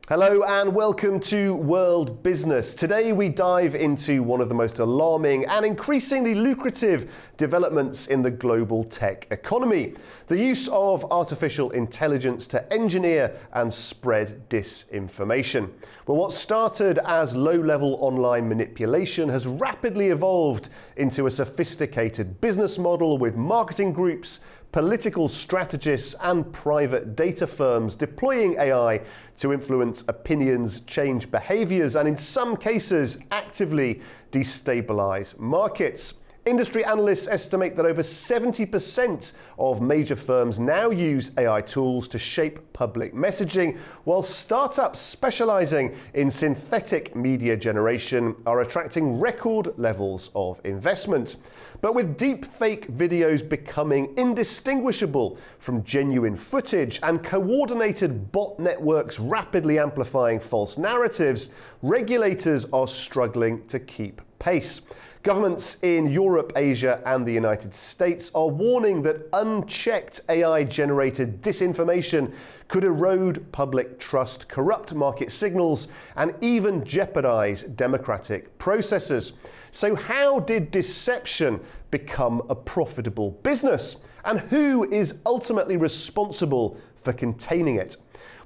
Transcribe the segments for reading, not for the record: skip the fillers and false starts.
Hello and welcome to World Business. Today we dive into one of the most alarming and increasingly lucrative developments in the global tech economy: the use of artificial intelligence to engineer and spread disinformation. Well, what started as low-level online manipulation has rapidly evolved into a sophisticated business model with marketing groups, political strategists and private data firms deploying AI to influence opinions, change behaviors, and in some cases actively destabilize markets. Industry analysts estimate that over 70% of major firms now use AI tools to shape public messaging, while startups specializing in synthetic media generation are attracting record levels of investment. But with deepfake videos becoming indistinguishable from genuine footage and coordinated bot networks rapidly amplifying false narratives, regulators are struggling to keep pace. Governments in Europe, Asia, and the United States are warning that unchecked AI-generated disinformation could erode public trust, corrupt market signals, and even jeopardize democratic processes. So how did deception become a profitable business? And who is ultimately responsible for containing it?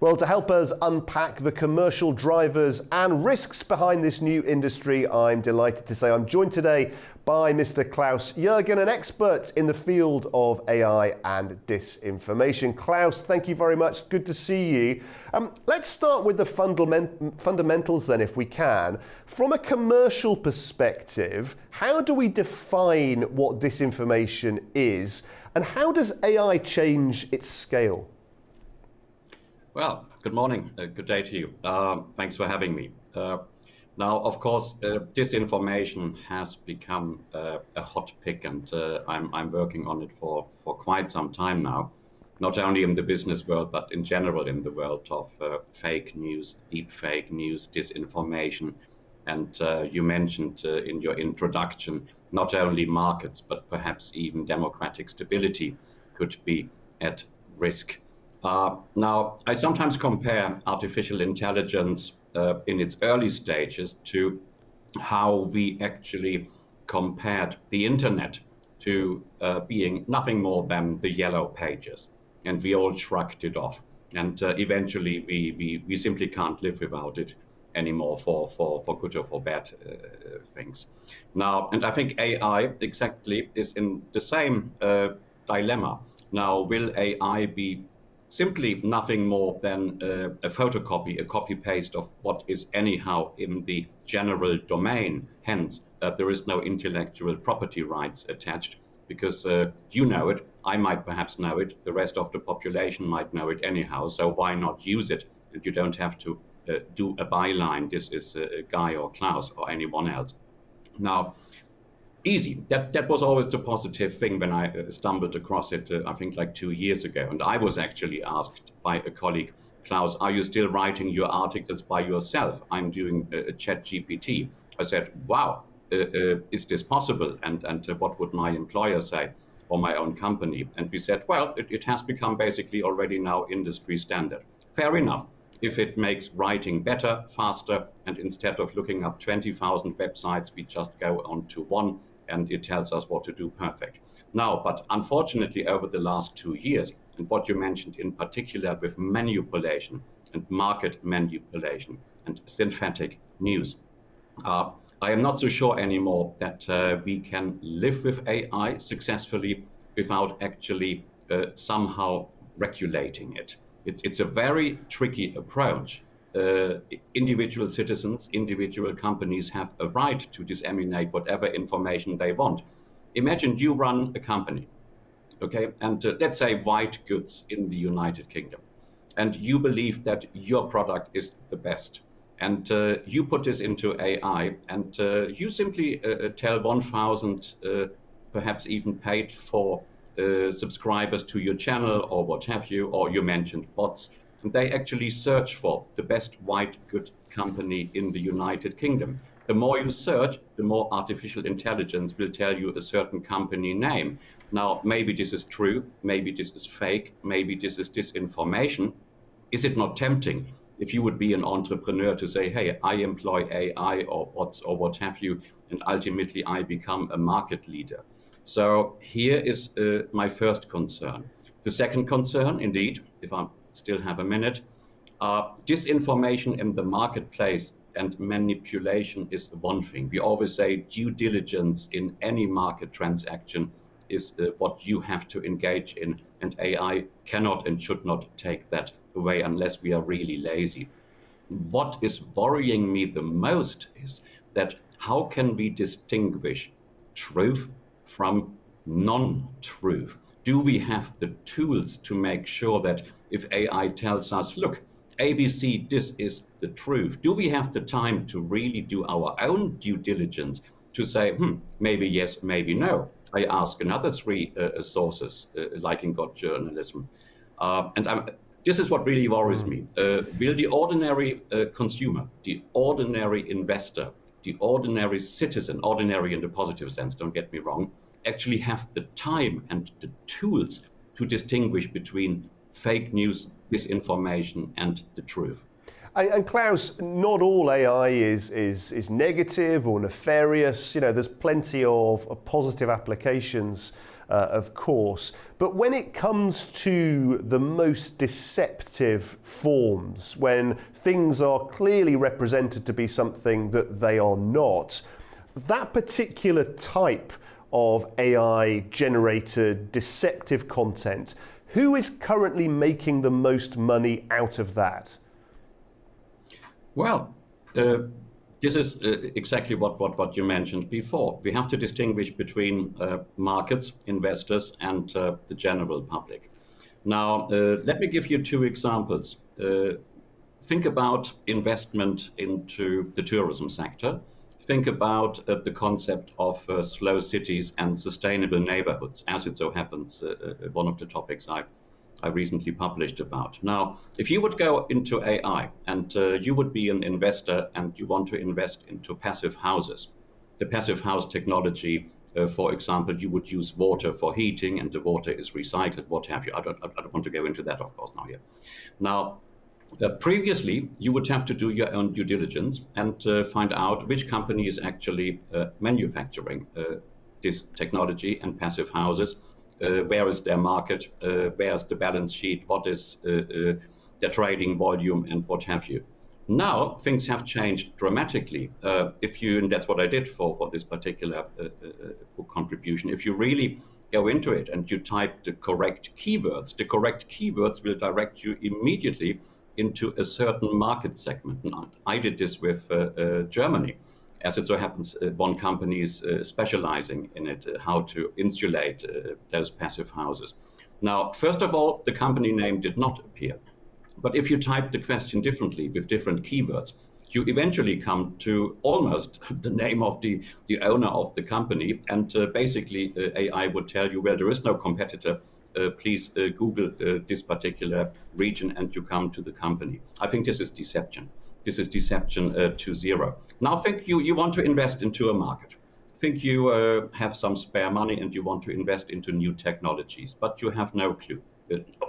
Well, to help us unpack the commercial drivers and risks behind this new industry, I'm delighted to say I'm joined today by Mr. Klaus Jürgen, an expert in the field of AI and disinformation. Klaus, thank you very much. Good to see you. Let's start with the fundamentals then, if we can. From a commercial perspective, how do we define what disinformation is, and how does AI change its scale? Well, good morning, good day to you. Thanks for having me. Now, of course, disinformation has become a hot pick, and I'm working on it for quite some time now, not only in the business world, but in general in the world of fake news, deep fake news, disinformation. And you mentioned in your introduction, not only markets, but perhaps even democratic stability could be at risk. Now, I sometimes compare artificial intelligence in its early stages to how we actually compared the internet to being nothing more than the yellow pages. And we all shrugged it off. And eventually we simply can't live without it anymore for good or for bad things. Now, and I think AI exactly is in the same dilemma. Now, will AI be simply nothing more than a photocopy, a copy-paste of what is anyhow in the general domain? Hence, there is no intellectual property rights attached, because you know it, I might perhaps know it, the rest of the population might know it anyhow, so why not use it? And you don't have to do a byline, this is Guy or Klaus or anyone else. Now, easy. That was always the positive thing when I stumbled across it, I think like 2 years ago. And I was actually asked by a colleague, Klaus, are you still writing your articles by yourself? I'm doing a chat GPT. I said, wow, is this possible? And what would my employer say, or my own company? And we said, well, it has become basically already now industry standard. Fair enough. If it makes writing better, faster, and instead of looking up 20,000 websites, we just go on to one and it tells us what to do perfect. Now, but unfortunately, over the last 2 years, and what you mentioned in particular with manipulation and market manipulation and synthetic news, I am not so sure anymore that we can live with AI successfully without actually somehow regulating it. It's a very tricky approach. Individual citizens, individual companies have a right to disseminate whatever information they want. Imagine you run a company, okay, and let's say white goods in the United Kingdom, and you believe that your product is the best. And you put this into AI, and you simply tell 1,000, perhaps even paid for subscribers to your channel or what have you, or you mentioned bots, and they actually search for the best white good company in the United Kingdom. The more you search, the more artificial intelligence will tell you a certain company name. Now, maybe this is true, maybe this is fake, maybe this is disinformation. Is it not tempting if you would be an entrepreneur to say, hey, I employ AI or what have you, and ultimately I become a market leader. So here is my first concern. The second concern, indeed, if I still have a minute, disinformation in the marketplace and manipulation is one thing. We always say due diligence in any market transaction is what you have to engage in, and AI cannot and should not take that away unless we are really lazy. What is worrying me the most is that how can we distinguish truth from non-truth? Do we have the tools to make sure that if AI tells us, look, ABC, this is the truth, do we have the time to really do our own due diligence to say, maybe yes, maybe no? I ask another three sources, like in God journalism. This is what really worries me. Will the ordinary consumer, the ordinary investor, the ordinary citizen, ordinary in the positive sense, don't get me wrong, actually have the time and the tools to distinguish between fake news, misinformation, and the truth? And Klaus, not all AI is negative or nefarious. You know, there's plenty of positive applications, of course. But when it comes to the most deceptive forms, when things are clearly represented to be something that they are not, that particular type of AI-generated deceptive content, who is currently making the most money out of that? Well, this is exactly what you mentioned before. We have to distinguish between markets, investors, and the general public. Now, let me give you two examples. Think about investment into the tourism sector. Think about the concept of slow cities and sustainable neighborhoods, as it so happens, one of the topics I recently published about. Now, if you would go into AI and you would be an investor and you want to invest into passive houses, the passive house technology, for example, you would use water for heating and the water is recycled, what have you. I don't want to go into that, of course, now here. Now, previously, you would have to do your own due diligence and find out which company is actually manufacturing this technology and passive houses. Where is their market, where is the balance sheet, what is their trading volume, and what have you. Now, things have changed dramatically. And that's what I did for this particular book contribution. If you really go into it and you type the correct keywords will direct you immediately into a certain market segment. And I did this with Germany. As it so happens, one company is specializing in it, how to insulate those passive houses. Now, first of all, the company name did not appear. But if you type the question differently with different keywords, you eventually come to almost the name of the owner of the company. And basically, AI would tell you, well, there is no competitor. Please Google this particular region and you come to the company. I think this is deception. This is deception 2.0. Now think you want to invest into a market. Think you have some spare money and you want to invest into new technologies, but you have no clue.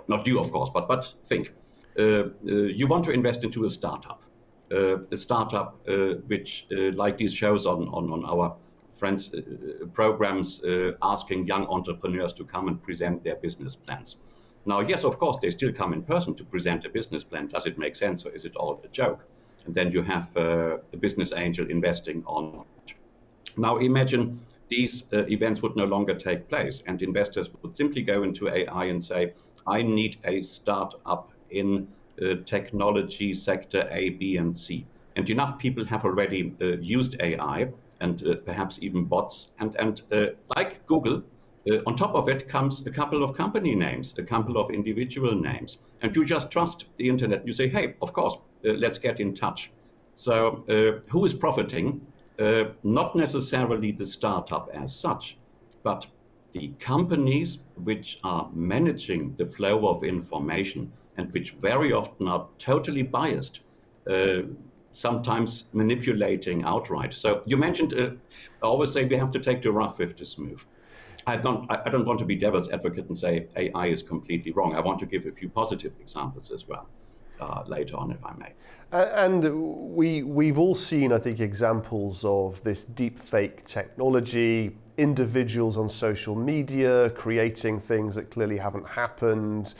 Not you, of course, but think. You want to invest into a startup which, like these shows on our friends' programs, asking young entrepreneurs to come and present their business plans. Now, yes, of course, they still come in person to present a business plan. Does it make sense or is it all a joke? And then you have a business angel investing on it. Now, imagine these events would no longer take place and investors would simply go into AI and say, I need a startup in technology sector A, B, and C. And enough people have already used AI and perhaps even bots. And like Google, on top of it comes a couple of company names, a couple of individual names. And you just trust the internet. You say, hey, of course, let's get in touch. So who is profiting? Not necessarily the startup as such, but the companies which are managing the flow of information and which very often are totally biased, sometimes manipulating outright. So you mentioned, I always say we have to take the rough with the smooth. I don't want to be devil's advocate and say AI is completely wrong. I want to give a few positive examples as well. later on, if I may. And we've all seen, I think, examples of this deep fake technology, individuals on social media creating things that clearly haven't happened.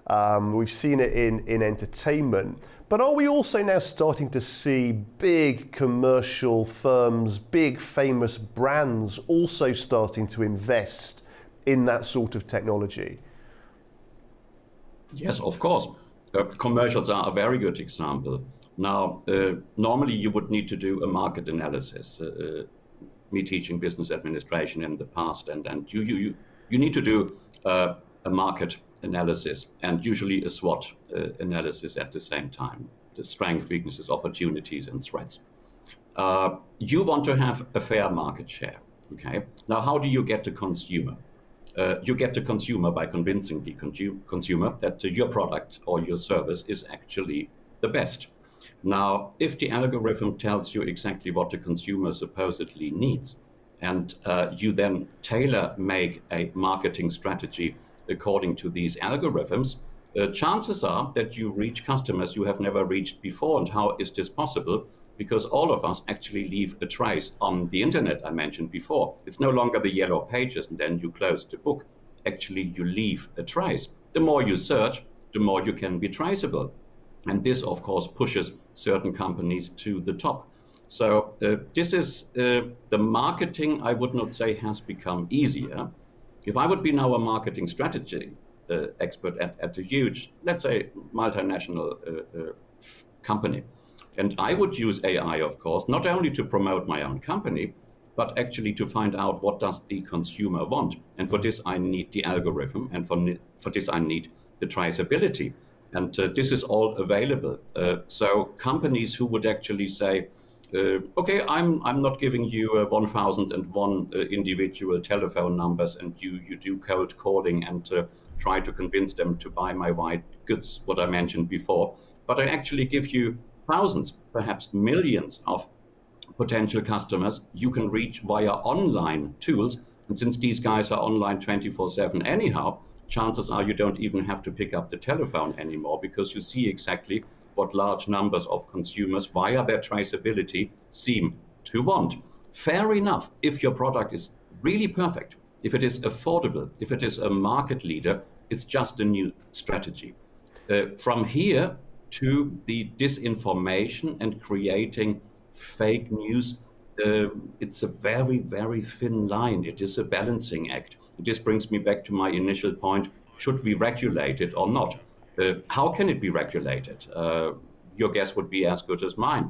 We've seen it in entertainment. But are we also now starting to see big commercial firms, big famous brands also starting to invest in that sort of technology? Yes, of course. Commercials are a very good example. Now, normally you would need to do a market analysis. Me teaching business administration in the past, and you need to do a market analysis and usually a SWOT analysis at the same time. The strengths, weaknesses, opportunities, and threats. You want to have a fair market share. Okay. Now, how do you get the consumer? You get the consumer by convincing the consumer that your product or your service is actually the best. Now, if the algorithm tells you exactly what the consumer supposedly needs, and you then tailor-make a marketing strategy according to these algorithms, chances are that you reach customers you have never reached before. And how is this possible? Because all of us actually leave a trace on the internet I mentioned before. It's no longer the yellow pages and then you close the book. Actually, you leave a trace. The more you search, the more you can be traceable. And this, of course, pushes certain companies to the top. So this is the marketing, I would not say has become easier. If I would be now a marketing strategy expert at a huge, let's say, multinational company, and I would use AI, of course, not only to promote my own company, but actually to find out what does the consumer want. And for this, I need the algorithm, and for this, I need the traceability. And this is all available. So companies who would actually say, okay, I'm not giving you 1,001 individual telephone numbers, and you do cold calling and try to convince them to buy my white goods, what I mentioned before. But I actually give you thousands, perhaps millions of potential customers you can reach via online tools. And since these guys are online 24/7 anyhow, chances are you don't even have to pick up the telephone anymore, because you see exactly what large numbers of consumers via their traceability seem to want. Fair enough, if your product is really perfect, if it is affordable, if it is a market leader, it's just a new strategy. From here to the disinformation and creating fake news, it's a very, very thin line. It is a balancing act. This brings me back to my initial point. Should we regulate it or not? How can it be regulated? Your guess would be as good as mine.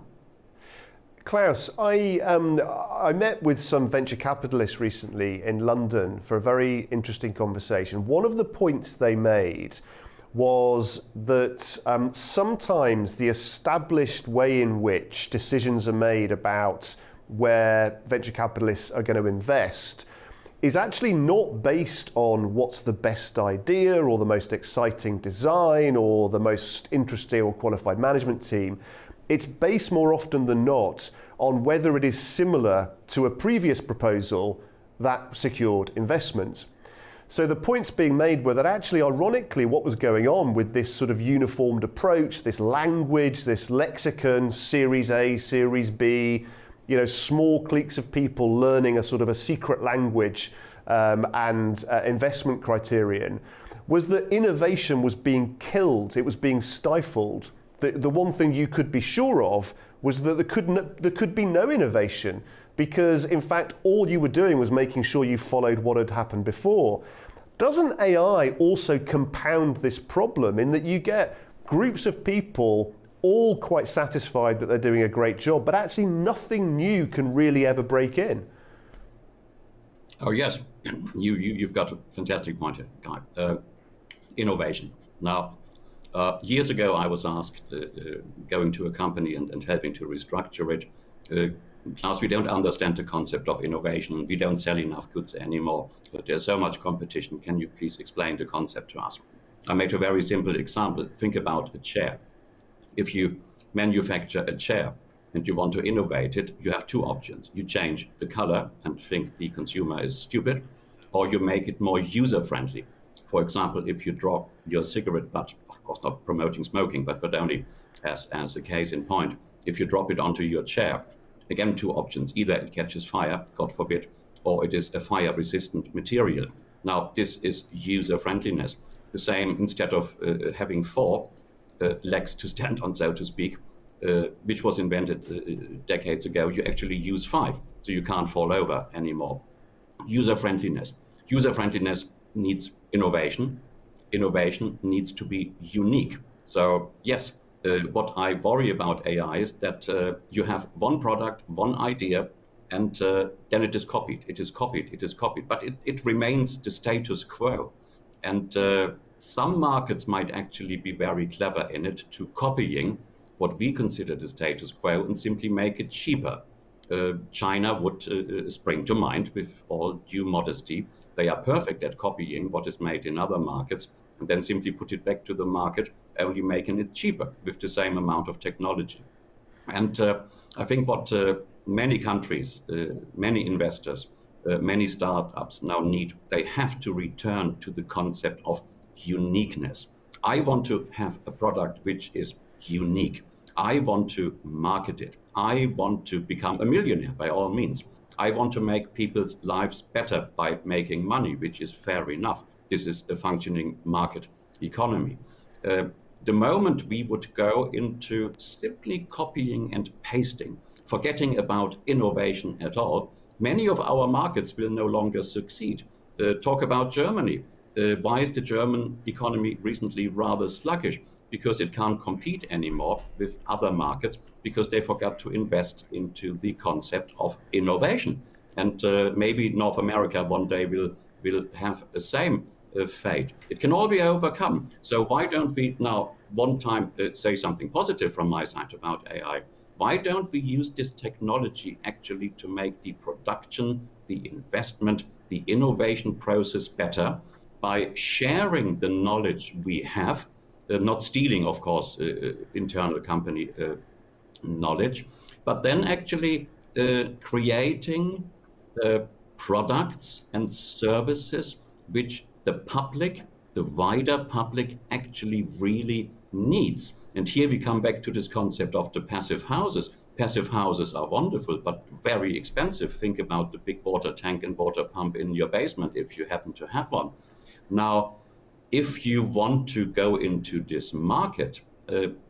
Klaus, I met with some venture capitalists recently in London for a very interesting conversation. One of the points they made was that sometimes the established way in which decisions are made about where venture capitalists are going to invest is actually not based on what's the best idea or the most exciting design or the most interesting or qualified management team. It's based more often than not on whether it is similar to a previous proposal that secured investment. So the points being made were that actually, ironically, what was going on with this sort of uniformed approach, this language, this lexicon, Series A, Series B, small cliques of people learning a sort of a secret language and investment criterion, was that innovation was being killed, it was being stifled. The one thing you could be sure of was that there could be no innovation, because in fact all you were doing was making sure you followed what had happened before. Doesn't AI also compound this problem in that you get groups of people all quite satisfied that they're doing a great job, but actually nothing new can really ever break in? Oh yes, you've got a fantastic point here, Guy. Innovation. Now, years ago I was asked, going to a company and helping to restructure it, Klaus, we don't understand the concept of innovation. We don't sell enough goods anymore. But there's so much competition. Can you please explain the concept to us? I made a very simple example. Think about a chair. If you manufacture a chair and you want to innovate it, you have two options. You change the color and think the consumer is stupid, or you make it more user-friendly. For example, if you drop your cigarette butt, of course not promoting smoking, but only as a case in point, if you drop it onto your chair, again, two options. Either it catches fire, God forbid, or it is a fire-resistant material. Now, this is user-friendliness. The same, instead of having four legs to stand on, so to speak, which was invented decades ago, you actually use five, so you can't fall over anymore. User-friendliness. User-friendliness needs innovation. Innovation needs to be unique. So yes, what I worry about AI is that you have one product, one idea, and then it is copied, it is copied, it is copied, but it remains the status quo. And some markets might actually be very clever in it to copying what we consider the status quo and simply make it cheaper. China would spring to mind with all due modesty. They are perfect at copying what is made in other markets and then simply put it back to the market, only making it cheaper with the same amount of technology. And I think what many countries, many investors, many startups now need, they have to return to the concept of uniqueness. I want to have a product which is unique. I want to market it. I want to become a millionaire by all means. I want to make people's lives better by making money, which is fair enough. This is a functioning market economy. The moment we would go into simply copying and pasting, forgetting about innovation at all, many of our markets will no longer succeed. Talk about Germany. Why is the German economy recently rather sluggish? Because it can't compete anymore with other markets because they forgot to invest into the concept of innovation. And maybe North America one day will have the same fate. It can all be overcome. So why don't we now one time say something positive from my side about AI? Why don't we use this technology actually to make the production, the investment, the innovation process better by sharing the knowledge we have, not stealing, of course, internal company knowledge, but then actually creating products and services which the public, the wider public, actually really needs. And here we come back to this concept of the passive houses. Passive houses are wonderful, but very expensive. Think about the big water tank and water pump in your basement if you happen to have one. Now, if you want to go into this market,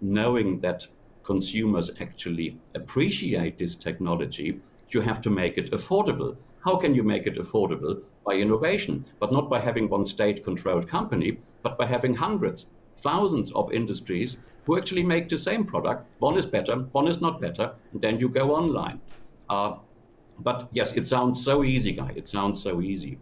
knowing that consumers actually appreciate this technology, you have to make it affordable. How can you make it affordable? By innovation, but not by having one state-controlled company, but by having hundreds, thousands of industries who actually make the same product. One is better, one is not better, and then you go online. But yes, it sounds so easy, Guy. It sounds so easy.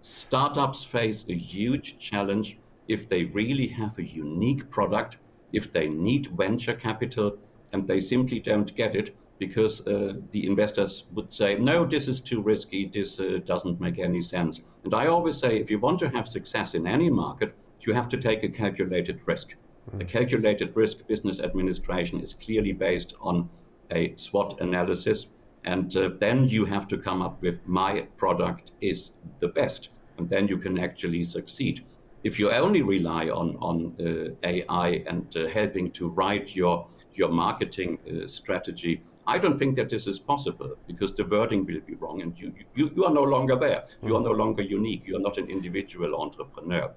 Startups face a huge challenge if they really have a unique product, if they need venture capital, and they simply don't get it because the investors would say, no, this is too risky, this doesn't make any sense. And I always say, if you want to have success in any market, you have to take a calculated risk. A calculated risk business administration is clearly based on a SWOT analysis, and then you have to come up with my product is the best, and then you can actually succeed. If you only rely on AI and helping to write your marketing strategy, I don't think that this is possible because the wording will be wrong and you are no longer there. You are no longer unique. You are not an individual entrepreneur.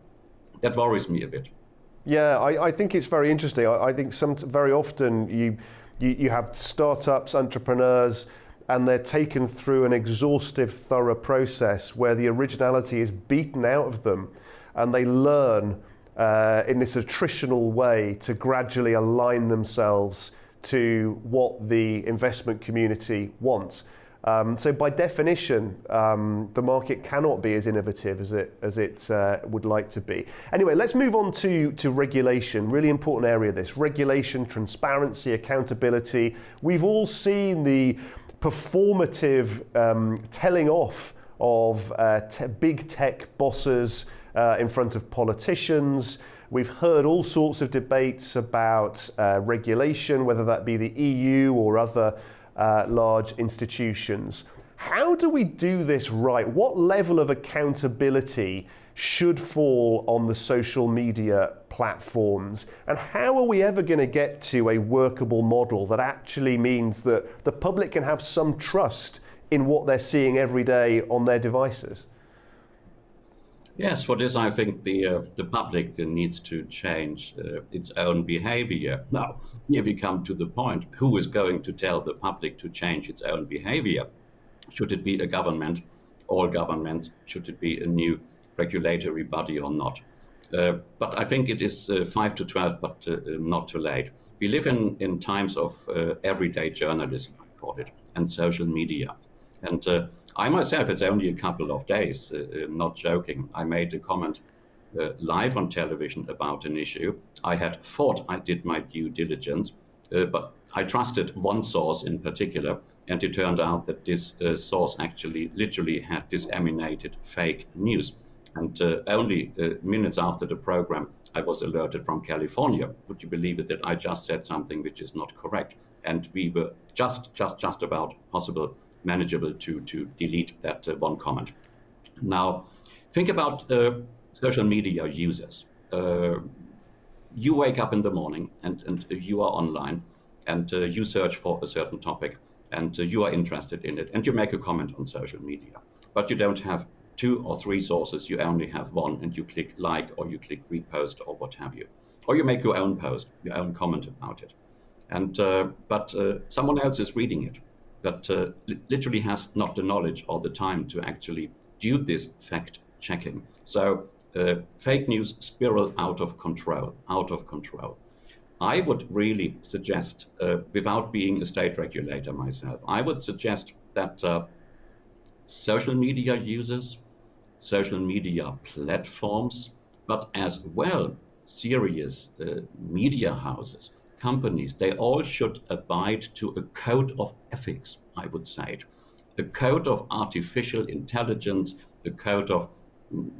That worries me a bit. Yeah, I think it's very interesting. I think very often you have startups, entrepreneurs, and they're taken through an exhaustive, thorough process where the originality is beaten out of them, and they learn in this attritional way to gradually align themselves to what the investment community wants. So by definition, the market cannot be as innovative as it would like to be. Anyway, let's move on to regulation. Really important area, this. Regulation, transparency, accountability. We've all seen the performative telling off of big tech bosses in front of politicians. We've heard all sorts of debates about regulation, whether that be the EU or other large institutions. How do we do this right? What level of accountability should fall on the social media platforms? And how are we ever going to get to a workable model that actually means that the public can have some trust in what they're seeing every day on their devices? Yes, for this, I think the public needs to change its own behavior. Now, here we come to the point: who is going to tell the public to change its own behavior? Should it be a government, all governments? Should it be a new regulatory body or not? But I think it is 5 to 12, but not too late. We live in times of everyday journalism, I call it, and social media. And I myself, it's only a couple of days, not joking, I made a comment live on television about an issue. I had thought I did my due diligence, but I trusted one source in particular, and it turned out that this source actually literally had disseminated fake news. And only minutes after the program, I was alerted from California. Would you believe it, that I just said something which is not correct? And we were just about manageable to delete that one comment. Now, think about social media users. You wake up in the morning and you are online and you search for a certain topic and you are interested in it and you make a comment on social media, but you don't have 2 or 3 sources, you only have one, and you click like or you click repost or what have you. Or you make your own post, your own comment about it. And but someone else is reading it, but literally has not the knowledge or the time to actually do this fact checking. So fake news spiral out of control. I would really suggest, without being a state regulator myself, I would suggest that social media users, social media platforms, but as well serious media houses, companies, they all should abide to a code of ethics, I would say it. A code of artificial intelligence, a code of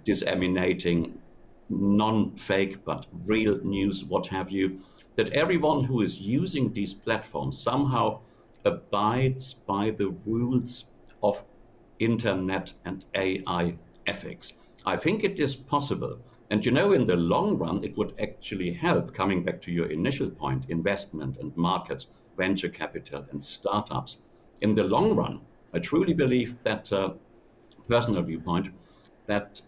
disseminating non-fake but real news, what have you, that everyone who is using these platforms somehow abides by the rules of internet and AI ethics. I think it is possible. And you know, in the long run, it would actually help, coming back to your initial point, investment and markets, venture capital and startups. In the long run, I truly believe that, personal viewpoint, that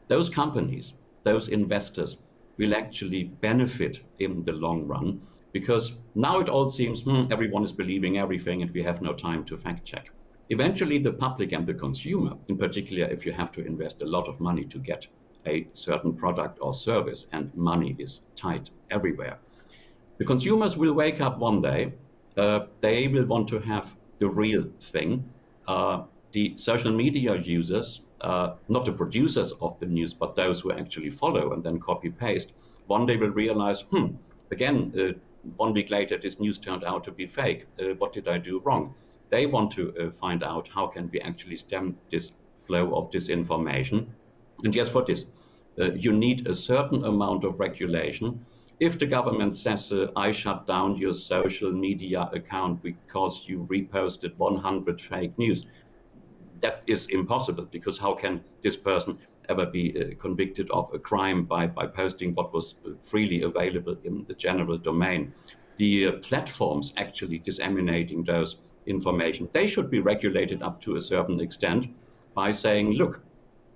those companies, those investors will actually benefit in the long run, because now it all seems everyone is believing everything and we have no time to fact check. Eventually, the public and the consumer, in particular, if you have to invest a lot of money to get a certain product or service, and money is tight everywhere, the consumers will wake up one day, they will want to have the real thing. The social media users, not the producers of the news, but those who actually follow and then copy paste, one day will realize, again, 1 week later, this news turned out to be fake. What did I do wrong? They want to find out how can we actually stem this flow of disinformation. And yes, for this, you need a certain amount of regulation. If the government says, I shut down your social media account because you reposted 100 fake news, that is impossible, because how can this person ever be convicted of a crime by posting what was freely available in the general domain? The platforms actually disseminating those information, they should be regulated up to a certain extent by saying, look,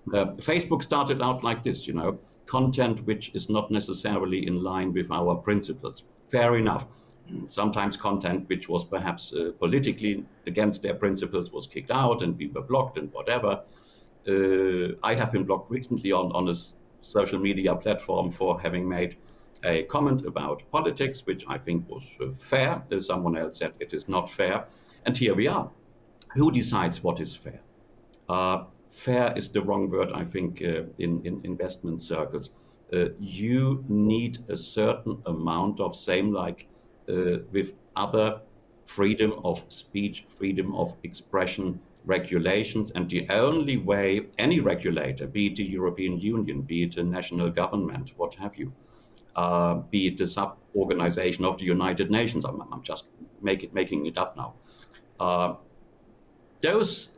Facebook started out like this, content which is not necessarily in line with our principles. Fair enough. Sometimes content which was perhaps politically against their principles was kicked out and we were blocked and whatever. I have been blocked recently on a social media platform for having made a comment about politics, which I think was fair. Someone else said it is not fair. And here we are. Who decides what is fair? Fair is the wrong word, I think, in investment circles. You need a certain amount of, same like with other freedom of speech, freedom of expression regulations. And the only way any regulator, be it the European Union, be it a national government, what have you, be it the sub-organization of the United Nations, I'm just making it up now. Those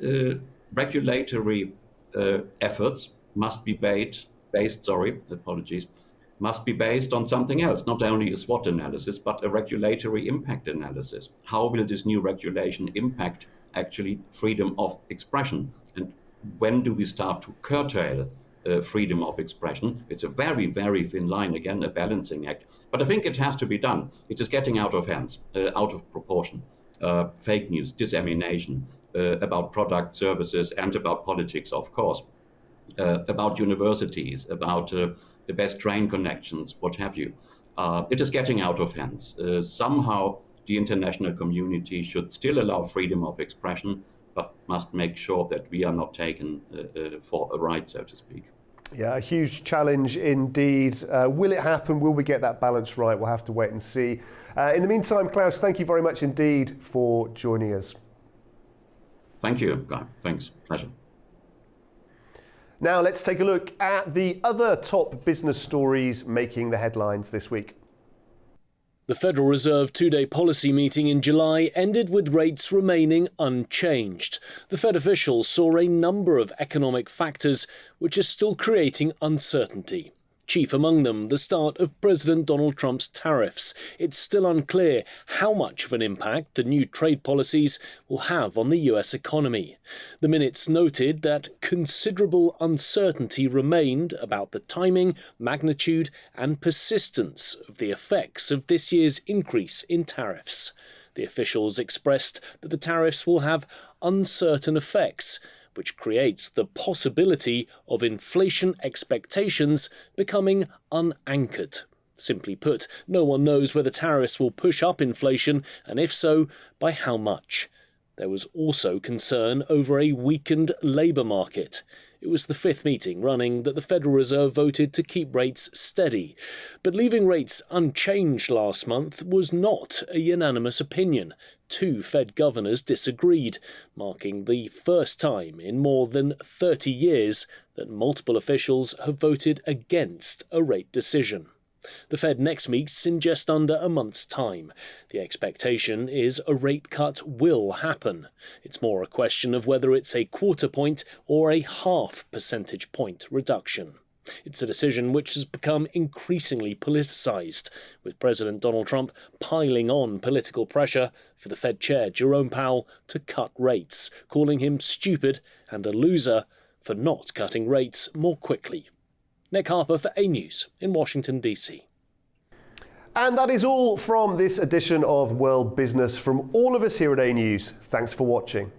regulatory efforts must be must be based on something else, not only a SWOT analysis, but a regulatory impact analysis. How will this new regulation impact actually freedom of expression? And when do we start to curtail freedom of expression? It's a very, very thin line, again, a balancing act. But I think it has to be done. It is getting out of hands, out of proportion. Fake news, dissemination about product, services, and about politics, of course. About universities, about the best train connections, what have you. It is getting out of hands. Somehow the international community should still allow freedom of expression, but must make sure that we are not taken for a ride, so to speak. Yeah, a huge challenge indeed. Will it happen? Will we get that balance right? We'll have to wait and see. In the meantime, Klaus, thank you very much indeed for joining us. Thank you, Guy. Thanks. Pleasure. Now let's take a look at the other top business stories making the headlines this week. The Federal Reserve two-day policy meeting in July ended with rates remaining unchanged. The Fed officials saw a number of economic factors which are still creating uncertainty. Chief among them, the start of President Donald Trump's tariffs. It's still unclear how much of an impact the new trade policies will have on the US economy. The minutes noted that considerable uncertainty remained about the timing, magnitude, and persistence of the effects of this year's increase in tariffs. The officials expressed that the tariffs will have uncertain effects, which creates the possibility of inflation expectations becoming unanchored. Simply put, no one knows whether tariffs will push up inflation, and if so, by how much. There was also concern over a weakened labour market. It was the fifth meeting running that the Federal Reserve voted to keep rates steady. But leaving rates unchanged last month was not a unanimous opinion. Two Fed governors disagreed, marking the first time in more than 30 years that multiple officials have voted against a rate decision. The Fed next meets in just under a month's time. The expectation is a rate cut will happen. It's more a question of whether it's a quarter point or a half percentage point reduction. It's a decision which has become increasingly politicised, with President Donald Trump piling on political pressure for the Fed chair, Jerome Powell, to cut rates, calling him stupid and a loser for not cutting rates more quickly. Nick Harper for A News in Washington, D.C. And that is all from this edition of World Business from all of us here at A News. Thanks for watching.